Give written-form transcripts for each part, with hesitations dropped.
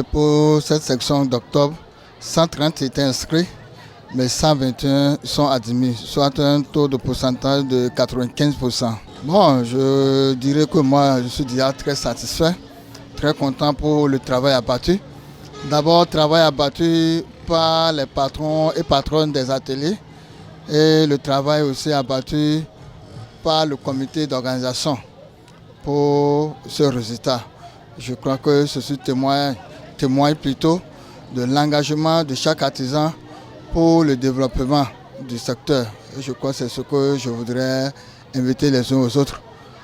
Et pour cette section d'octobre, 130 étaient inscrits, mais 121 sont admis, soit un taux de pourcentage de 95%. Bon, je dirais que moi, je suis déjà très satisfait, très content pour le travail abattu. D'abord, travail abattu par les patrons et patronnes des ateliers et le travail aussi abattu par le comité d'organisation pour ce résultat. Je crois que ceci témoigne plutôt de l'engagement de chaque artisan pour le développement du secteur. Et je crois que c'est ce que je voudrais inviter les uns aux autres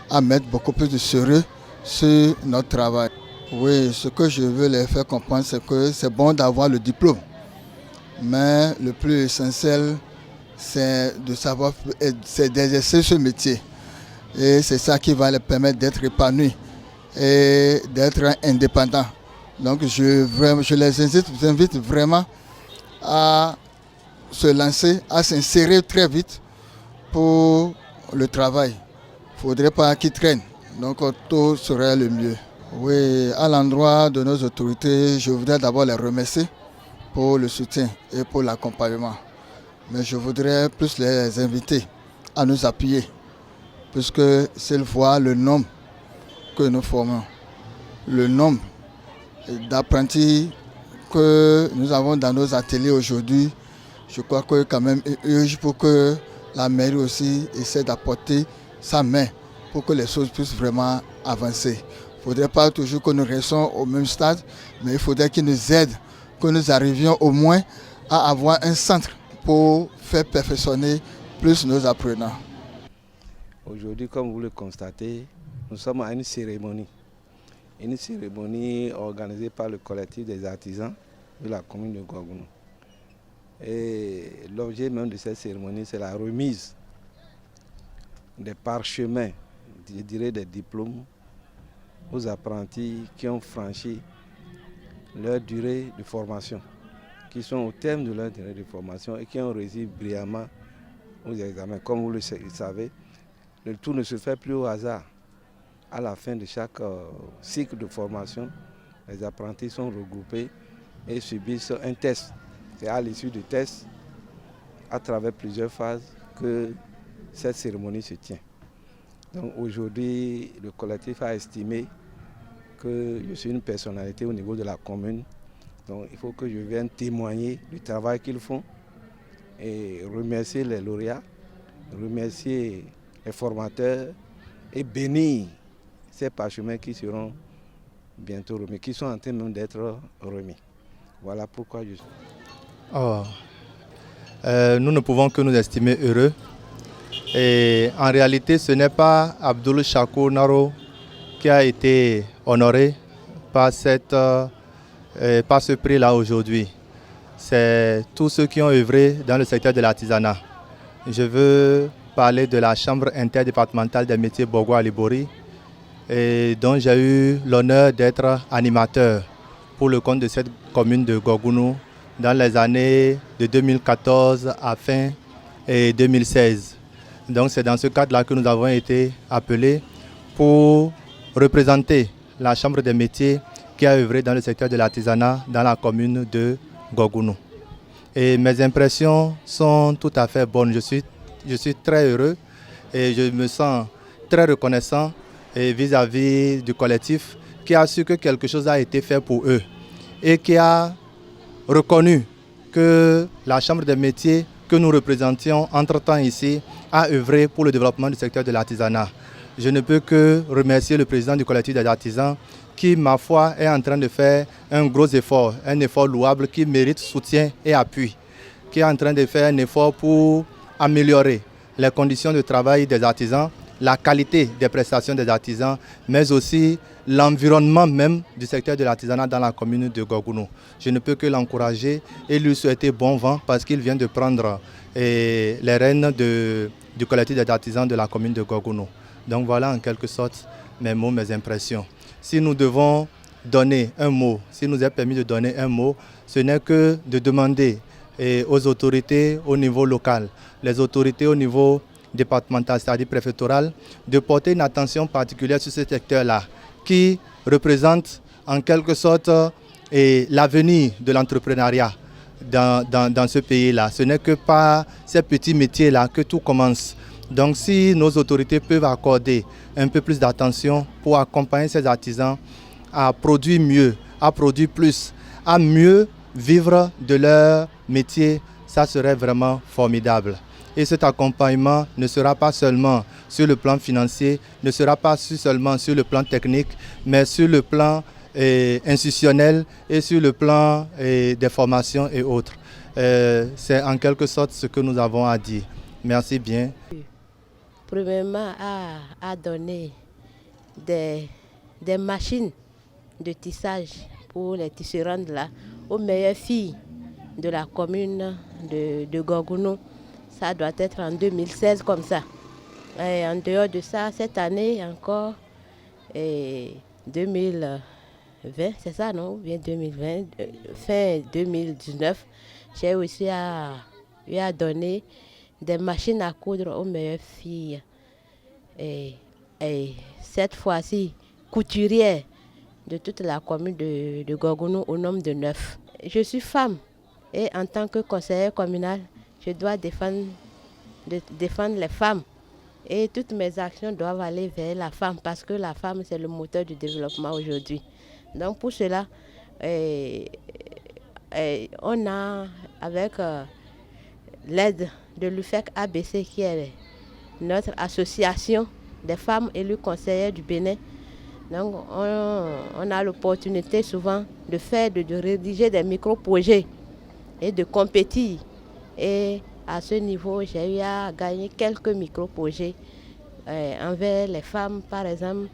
à mettre beaucoup plus de sérieux sur notre travail. Oui, ce que je veux les faire comprendre, c'est que c'est bon d'avoir le diplôme, mais le plus essentiel, c'est de savoir, c'est d'exercer ce métier. Et c'est ça qui va les permettre d'être épanouis et d'être indépendants. Donc je les invite vraiment à se lancer, à s'insérer très vite pour le travail. Il ne faudrait pas qu'ils traînent, donc tout serait le mieux. Oui, à l'endroit de nos autorités, je voudrais d'abord les remercier pour le soutien et pour l'accompagnement. Mais je voudrais plus les inviter à nous appuyer, puisque s'ils voient le nombre que nous formons, le nombre d'apprentis que nous avons dans nos ateliers aujourd'hui, je crois que quand même urge pour que la mairie aussi essaie d'apporter sa main pour que les choses puissent vraiment avancer. Il ne faudrait pas toujours que nous restions au même stade, mais il faudrait qu'ils nous aident, que nous arrivions au moins à avoir un centre pour faire perfectionner plus nos apprenants. Aujourd'hui, comme vous le constatez, nous sommes à une cérémonie organisée par le collectif des artisans de la commune de Gouagounou. Et l'objet même de cette cérémonie, c'est la remise des parchemins, je dirais des diplômes, aux apprentis qui ont franchi leur durée de formation, qui sont au terme de leur durée de formation et qui ont réussi brillamment aux examens. Comme vous le savez, le tout ne se fait plus au hasard. À la fin de chaque cycle de formation, les apprentis sont regroupés et subissent un test. C'est à l'issue du test, à travers plusieurs phases, que cette cérémonie se tient. Donc aujourd'hui, le collectif a estimé que je suis une personnalité au niveau de la commune. Donc il faut que je vienne témoigner du travail qu'ils font et remercier les lauréats, remercier les formateurs et bénir ces parchemins qui seront bientôt remis, qui sont en train même d'être remis. Voilà pourquoi je suis. Nous ne pouvons que nous estimer heureux. Et en réalité, ce n'est pas Abdoul Chakour Naro qui a été honoré par ce prix-là aujourd'hui. C'est tous ceux qui ont œuvré dans le secteur de l'artisanat. Je veux parler de la Chambre interdépartementale des métiers Bogo-Alibori, dont j'ai eu l'honneur d'être animateur pour le compte de cette commune de Gouagounou dans les années de 2014 à fin 2016. Donc c'est dans ce cadre-là que nous avons été appelés pour représenter la Chambre des métiers qui a œuvré dans le secteur de l'artisanat dans la commune de Gouagounou. Et mes impressions sont tout à fait bonnes. Je suis très heureux et je me sens très reconnaissant vis-à-vis du collectif qui a su que quelque chose a été fait pour eux et qui a reconnu que la Chambre des métiers que nous représentions entre-temps ici a œuvré pour le développement du secteur de l'artisanat. Je ne peux que remercier le président du collectif des artisans qui, ma foi, est en train de faire un gros effort, un effort louable qui mérite soutien et appui, qui est en train de faire un effort pour améliorer les conditions de travail des artisans, la qualité des prestations des artisans, mais aussi l'environnement même du secteur de l'artisanat dans la commune de Gouagounou. Je ne peux que l'encourager et lui souhaiter bon vent parce qu'il vient de prendre les rênes du collectif des artisans de la commune de Gouagounou. Donc voilà en quelque sorte mes mots, mes impressions. Si nous devons donner un mot, s'il nous est permis de donner un mot, ce n'est que de demander aux autorités au niveau local, les autorités au niveau départemental, c'est-à-dire préfectoral, de porter une attention particulière sur ce secteur-là, qui représente en quelque sorte l'avenir de l'entrepreneuriat dans ce pays-là. Ce n'est que par ces petits métiers-là que tout commence. Donc si nos autorités peuvent accorder un peu plus d'attention pour accompagner ces artisans à produire mieux, à produire plus, à mieux vivre de leur métier, ça serait vraiment formidable. Et cet accompagnement ne sera pas seulement sur le plan financier, ne sera pas seulement sur le plan technique, mais sur le plan institutionnel et sur le plan des formations et autres. C'est en quelque sorte ce que nous avons à dire. Merci bien. Premièrement, à donner des machines de tissage pour les tisserandes là, aux meilleures filles de la commune de Gorgounou. Ça doit être en 2016 comme ça. Et en dehors de ça, cette année encore, 2020, c'est ça non? Ou bien 2020, fin 2019, j'ai aussi à donner des machines à coudre aux meilleures filles. Et cette fois-ci, couturières de toute la commune de Gorgounou au nombre de 9. Je suis femme et en tant que conseillère communale, je dois défendre les femmes. Et toutes mes actions doivent aller vers la femme parce que la femme, c'est le moteur du développement aujourd'hui. Donc pour cela, on a, avec l'aide de l'UFEC ABC, qui est notre association des femmes élues conseillères du Bénin, donc on a l'opportunité souvent de rédiger des micro-projets et de compétir. Et à ce niveau, j'ai eu à gagner quelques micro-projets envers les femmes. Par exemple,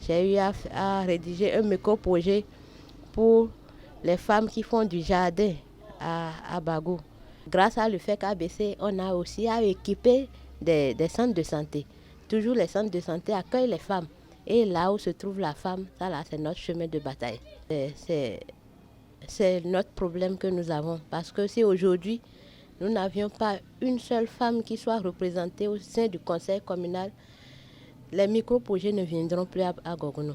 j'ai eu à rédiger un micro-projet pour les femmes qui font du jardin à Bagou. Grâce à l'UFEC ABC, on a aussi à équiper des centres de santé. Toujours les centres de santé accueillent les femmes. Et là où se trouve la femme, ça là, c'est notre chemin de bataille. C'est notre problème que nous avons. Parce que si aujourd'hui, nous n'avions pas une seule femme qui soit représentée au sein du conseil communal, les micro-projets ne viendront plus à Gorgounou.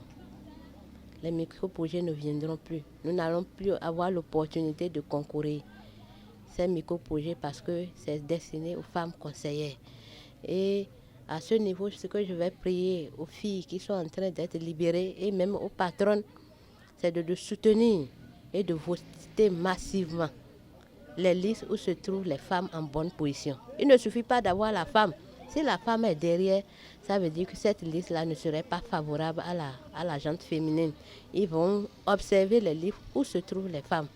Les micro-projets ne viendront plus. Nous n'allons plus avoir l'opportunité de concourir ces micro-projets parce que c'est destiné aux femmes conseillères. Et à ce niveau, ce que je vais prier aux filles qui sont en train d'être libérées et même aux patronnes, c'est de soutenir et de voter massivement les listes où se trouvent les femmes en bonne position. Il ne suffit pas d'avoir la femme. Si la femme est derrière, ça veut dire que cette liste-là ne serait pas favorable à la gente féminine. Ils vont observer les livres où se trouvent les femmes.